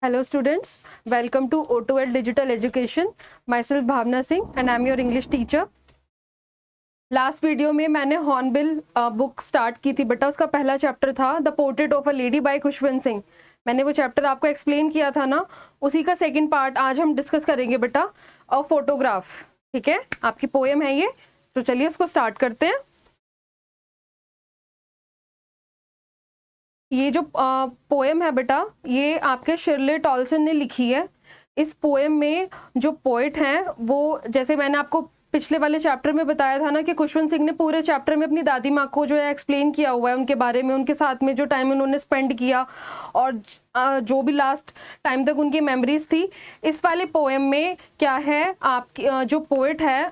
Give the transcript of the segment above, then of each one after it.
Hello students, welcome to O2L Digital Education. Myself Bhavna Singh and I am your English teacher. Last video में मैंने hornbill book start की थी बेटा, उसका पहला चैप्टर था the portrait of a lady by Khushwant Singh. मैंने वो चैप्टर आपको एक्सप्लेन किया था ना, उसी का सेकंड पार्ट आज हम डिस्कस करेंगे बेटा, अ फोटोग्राफ। ठीक है, आपकी पोएम है ये, तो चलिए उसको स्टार्ट करते हैं। ये जो पोएम है बेटा, ये आपके शिरले टॉलसन ने लिखी है। इस पोएम में जो पोइट हैं वो, जैसे मैंने आपको पिछले वाले चैप्टर में बताया था ना कि खुशवंत सिंह ने पूरे चैप्टर में अपनी दादी माँ को जो है एक्सप्लेन किया हुआ है उनके बारे में, उनके साथ में जो टाइम उन्होंने स्पेंड किया और जो भी लास्ट टाइम तक उनकी मेमोरीज थी। इस वाले पोएम में क्या है, आपकी जो पोइट है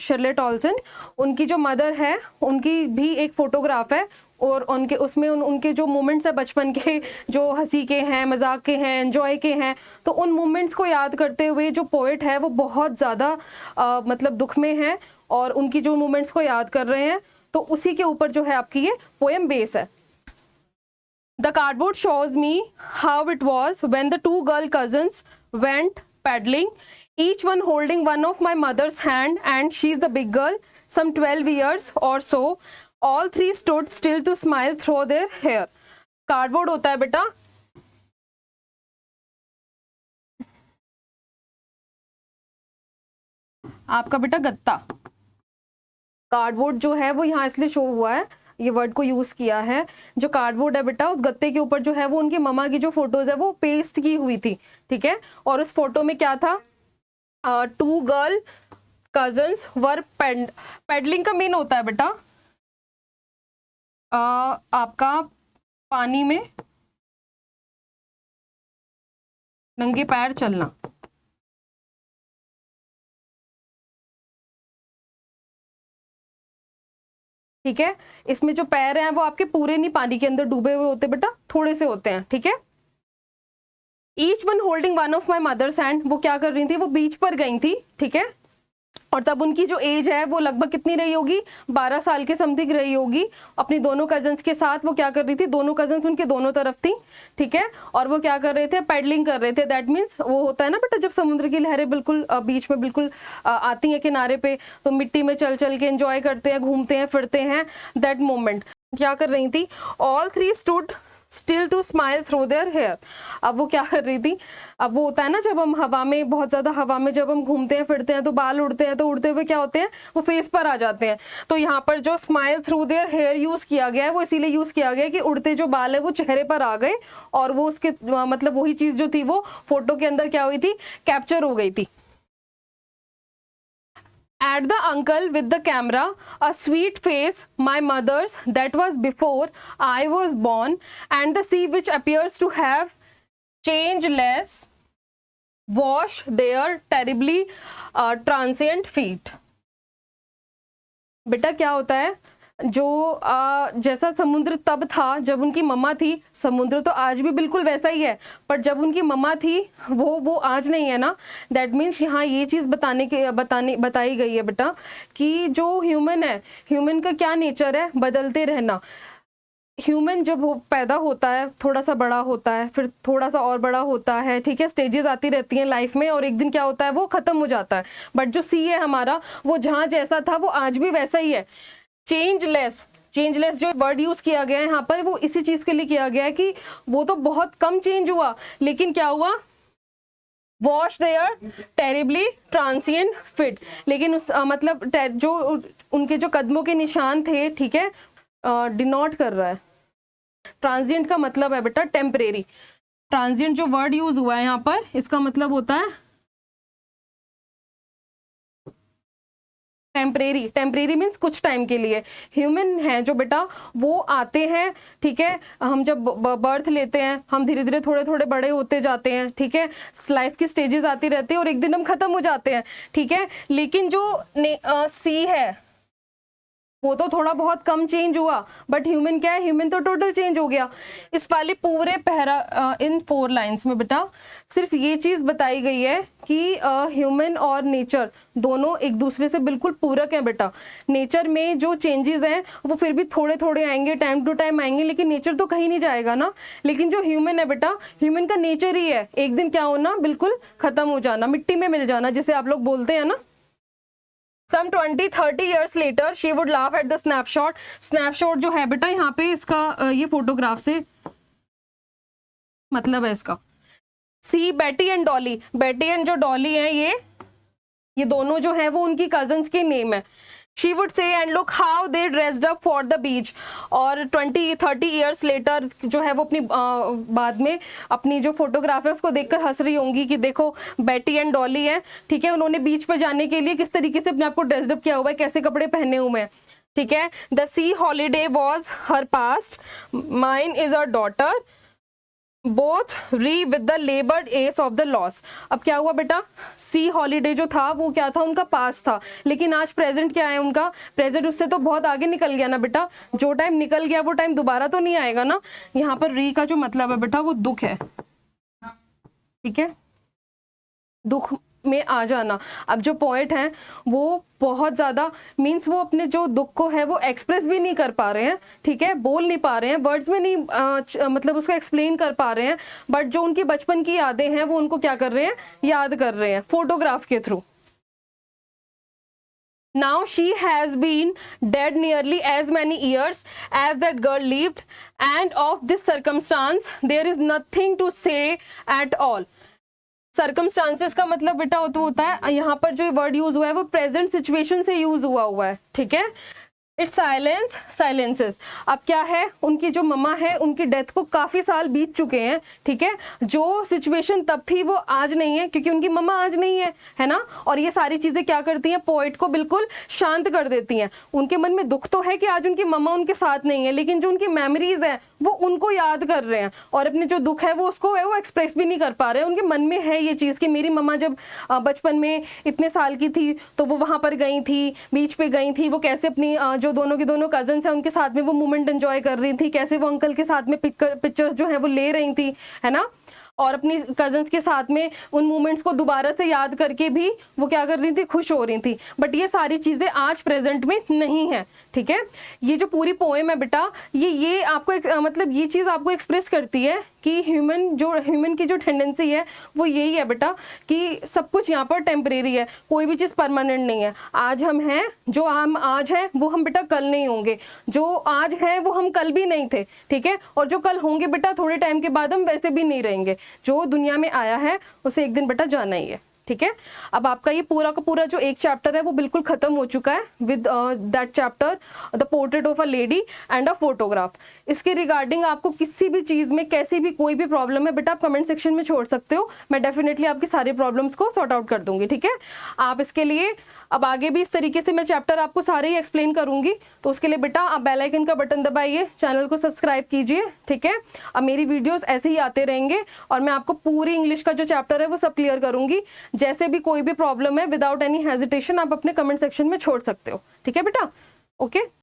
शिरले टॉलसन, उनकी जो मदर है उनकी भी एक फोटोग्राफ है और उनके उसमें उनके जो मोमेंट्स है बचपन के, जो हंसी के हैं, मजाक के हैं, एंजॉय के हैं, तो उन मोमेंट्स को याद करते हुए जो पोएट है वो बहुत ज़्यादा मतलब दुख में है और उनकी जो मोमेंट्स को याद कर रहे हैं, तो उसी के ऊपर जो है आपकी ये पोएम बेस है। The cardboard shows me how it was when the two girl cousins went paddling, each one holding one of my mother's hand, and she's the big girl, some 12 years or so. All three stood still to smile through their hair. Cardboard होता है बेटा, आपका बेटा गत्ता। Cardboard जो है वो यहाँ इसलिए शो हुआ है, ये वर्ड को यूज किया है। जो कार्डबोर्ड है बेटा, उस गत्ते के ऊपर जो है वो उनकी मम्मा की जो फोटोज है वो पेस्ट की हुई थी। ठीक है, और उस फोटो में क्या था, two girl cousins were peddling का मीन होता है बेटा आपका पानी में नंगे पैर चलना। ठीक है, इसमें जो पैर हैं वो आपके पूरे नहीं पानी के अंदर डूबे हुए होते बेटा, थोड़े से होते हैं। ठीक है, each one holding one of my mother's hand, वो क्या कर रही थी, वो बीच पर गई थी। ठीक है, और तब उनकी जो एज है वो लगभग कितनी रही होगी, 12 साल के समथिंग रही होगी। अपनी दोनों कजन्स के साथ वो क्या कर रही थी, दोनों कजन्स उनके दोनों तरफ थी। ठीक है, और वो क्या कर रहे थे, पैडलिंग कर रहे थे। दैट मीन्स वो होता है ना बेटा, जब समुद्र की लहरें बिल्कुल बीच में बिल्कुल आती हैं किनारे पे, तो मिट्टी में चल चल के एंजॉय करते हैं, घूमते हैं, फिरते हैं। दैट मोमेंट क्या कर रही थी, all three stood still to smile through their hair. अब वो क्या कर रही थी, अब वो होता है ना जब हम हवा में, बहुत ज़्यादा हवा में जब हम घूमते हैं फिरते हैं तो बाल उड़ते हैं, तो उड़ते हुए क्या होते हैं, वो फेस पर आ जाते हैं। तो यहाँ पर जो smile through their hair use किया गया है वो इसीलिए यूज़ किया गया है कि उड़ते जो बाल है वो चेहरे पर आ गए और वो उसके मतलब वही चीज़ जो थी वो फोटो के अंदर क्या हुई थी, कैप्चर हो गई थी। At the uncle with the camera, a sweet face, my mother's, that was before I was born, and the sea which appears to have changeless wash their terribly transient feet. बेटा क्या होता है, जो जैसा समुद्र तब था जब उनकी मम्मा थी, समुद्र तो आज भी बिल्कुल वैसा ही है, पर जब उनकी मम्मा थी वो आज नहीं है ना। दैट मीन्स यहाँ ये चीज़ बताई गई है बेटा कि जो ह्यूमन है, ह्यूमन का क्या नेचर है, बदलते रहना। ह्यूमन जब पैदा होता है, थोड़ा सा बड़ा होता है, फिर थोड़ा सा और बड़ा होता है। ठीक है, स्टेजेस आती रहती हैं लाइफ में और एक दिन क्या होता है, वो ख़त्म हो जाता है। बट जो सी है हमारा, वो जहाँ जैसा था वो आज भी वैसा ही है। चेंजलेस, चेंजलेस जो वर्ड यूज किया गया है यहाँ पर वो इसी चीज के लिए किया गया है कि वो तो बहुत कम चेंज हुआ, लेकिन क्या हुआ, wash their terribly transient fit. लेकिन उस मतलब जो उनके जो कदमों के निशान थे, ठीक है, डिनोट कर रहा है। ट्रांसिएंट का मतलब है बेटा टेम्परेरी। ट्रांसिएंट जो वर्ड यूज हुआ है यहाँ पर, इसका मतलब होता है टेम्परेरी। टेम्परेरी मीन्स कुछ टाइम के लिए। ह्यूमन है जो बेटा, वो आते हैं, ठीक है, हम जब बर्थ लेते हैं, हम धीरे धीरे थोड़े थोड़े बड़े होते जाते हैं। ठीक है, लाइफ की स्टेजेस आती रहती है और एक दिन हम खत्म हो जाते हैं। ठीक है, लेकिन जो सी है, वो तो थोड़ा बहुत कम चेंज हुआ, बट ह्यूमन क्या है, ह्यूमन तो टोटल चेंज हो गया। इस वाले पूरे इन 4 लाइंस में बेटा सिर्फ ये चीज़ बताई गई है कि ह्यूमन और नेचर दोनों एक दूसरे से बिल्कुल पूरक हैं बेटा। नेचर में जो चेंजेस हैं वो फिर भी थोड़े थोड़े आएंगे, टाइम टू टाइम आएंगे, लेकिन नेचर तो कहीं नहीं जाएगा ना। लेकिन जो ह्यूमन है बेटा, ह्यूमन का नेचर ही है एक दिन क्या होना, बिल्कुल खत्म हो जाना, मिट्टी में मिल जाना, जिसे आप लोग बोलते हैं ना। Some 20-30 years later she would laugh at the snapshot। Snapshot जो है बेटा यहाँ पे इसका ये फोटोग्राफ से मतलब है इसका। सी बेटी एंड डॉली, बेटी एंड जो डॉली है ये दोनों जो है वो उनकी कजन्स के नेम है। She would say and look how they dressed up for the beach। और 20-30 years later जो है वो अपनी बाद में अपनी जो फोटोग्राफ है उसको देखकर हंस रही होंगी कि देखो बेटी एंड डॉली है, ठीक है, उन्होंने बीच पर जाने के लिए किस तरीके से अपने आप को ड्रेस्ड अप किया हुआ है, कैसे कपड़े पहने हुए हैं, ठीक है। The sea holiday was her past, mine is a daughter, both re with the laboured as of the loss. अब क्या हुआ बेटा, सी हॉलीडे जो था वो क्या था, उनका पास था, लेकिन आज प्रेजेंट क्या है उनका, प्रेजेंट उससे तो बहुत आगे निकल गया ना बेटा। जो टाइम निकल गया वो टाइम दोबारा तो नहीं आएगा ना। यहाँ पर री का जो मतलब है बेटा वो दुख है, ठीक है, दुख में आ जाना। अब जो पोएट हैं वो बहुत ज़्यादा मीन्स वो अपने जो दुख को है वो एक्सप्रेस भी नहीं कर पा रहे हैं, ठीक है, बोल नहीं पा रहे हैं, वर्ड्स में नहीं मतलब उसको एक्सप्लेन कर पा रहे हैं, बट जो उनकी बचपन की यादें हैं वो उनको क्या कर रहे हैं, याद कर रहे हैं फोटोग्राफ के through. Now she has been dead nearly as many years as that girl lived, and of this circumstance there is nothing to say at all। Circumstances का मतलब बेटा तो होता है, यहाँ पर जो वर्ड यूज हुआ है वो प्रेजेंट सिचुएशन से यूज हुआ है, ठीक है। It's silence silences. अब क्या है, उनकी जो मम्मा है उनकी डेथ को काफ़ी साल बीत चुके हैं, ठीक है, जो सिचुएशन तब थी वो आज नहीं है क्योंकि उनकी मम्मा आज नहीं है ना। और ये सारी चीज़ें क्या करती हैं, पोएट को बिल्कुल शांत कर देती हैं। उनके मन में दुख तो है कि आज उनकी मम्मा उनके साथ नहीं है, लेकिन जो उनकी मेमोरीज हैं वो उनको याद कर रहे हैं, और अपने जो दुख है वो उसको है वो एक्सप्रेस भी नहीं कर पा रहे हैं। उनके मन में है ये चीज़ कि मेरी मम्मा जब बचपन में इतने साल की थी तो वो वहाँ पर गई थी, बीच पे गई थी, वो कैसे अपनी जो दोनों की दोनों कजन्स हैं उनके साथ में वो मोमेंट एंजॉय कर रही थी, कैसे वो अंकल के साथ में पिक्चर्स जो है वो ले रही थी, है ना, और अपनी कजन्स के साथ में उन मोमेंट्स को दोबारा से याद करके भी वो क्या कर रही थी, खुश हो रही थी। बट ये सारी चीज़ें आज प्रेजेंट में नहीं है, ठीक है। ये जो पूरी पोएम है बेटा ये आपको मतलब ये चीज़ आपको एक्सप्रेस करती है कि ह्यूमन की जो टेंडेंसी है वो यही है बेटा कि सब कुछ यहाँ पर टेम्परेरी है, कोई भी चीज़ परमानेंट नहीं है। आज हम हैं, जो हम आज हैं वो हम बेटा कल नहीं होंगे, जो आज है वो हम कल भी नहीं थे, ठीक है, और जो कल होंगे बेटा थोड़े टाइम के बाद हम वैसे भी नहीं रहेंगे। जो दुनिया में आया है उसे एक दिन बेटा जाना ही है, ठीक है। अब आपका ये पूरा का पूरा जो एक चैप्टर है वो बिल्कुल खत्म हो चुका है with that chapter the portrait of a lady and a photograph. इसके रिगार्डिंग आपको किसी भी चीज़ में कैसी भी कोई भी प्रॉब्लम है बेटा आप कमेंट सेक्शन में छोड़ सकते हो, मैं डेफिनेटली आपकी सारी प्रॉब्लम्स को सॉर्ट आउट कर दूंगी, ठीक है। आप इसके लिए अब आगे भी इस तरीके से मैं चैप्टर आपको सारे ही एक्सप्लेन करूंगी, तो उसके लिए बेटा आप बेल आइकन का बटन दबाइए, चैनल को सब्सक्राइब कीजिए, ठीक है। अब मेरी वीडियोस ऐसे ही आते रहेंगे और मैं आपको पूरी इंग्लिश का जो चैप्टर है वो सब क्लियर करूंगी। जैसे भी कोई भी प्रॉब्लम है विदाउट एनी हेजिटेशन आप अपने कमेंट सेक्शन में छोड़ सकते हो, ठीक है बेटा, ओके।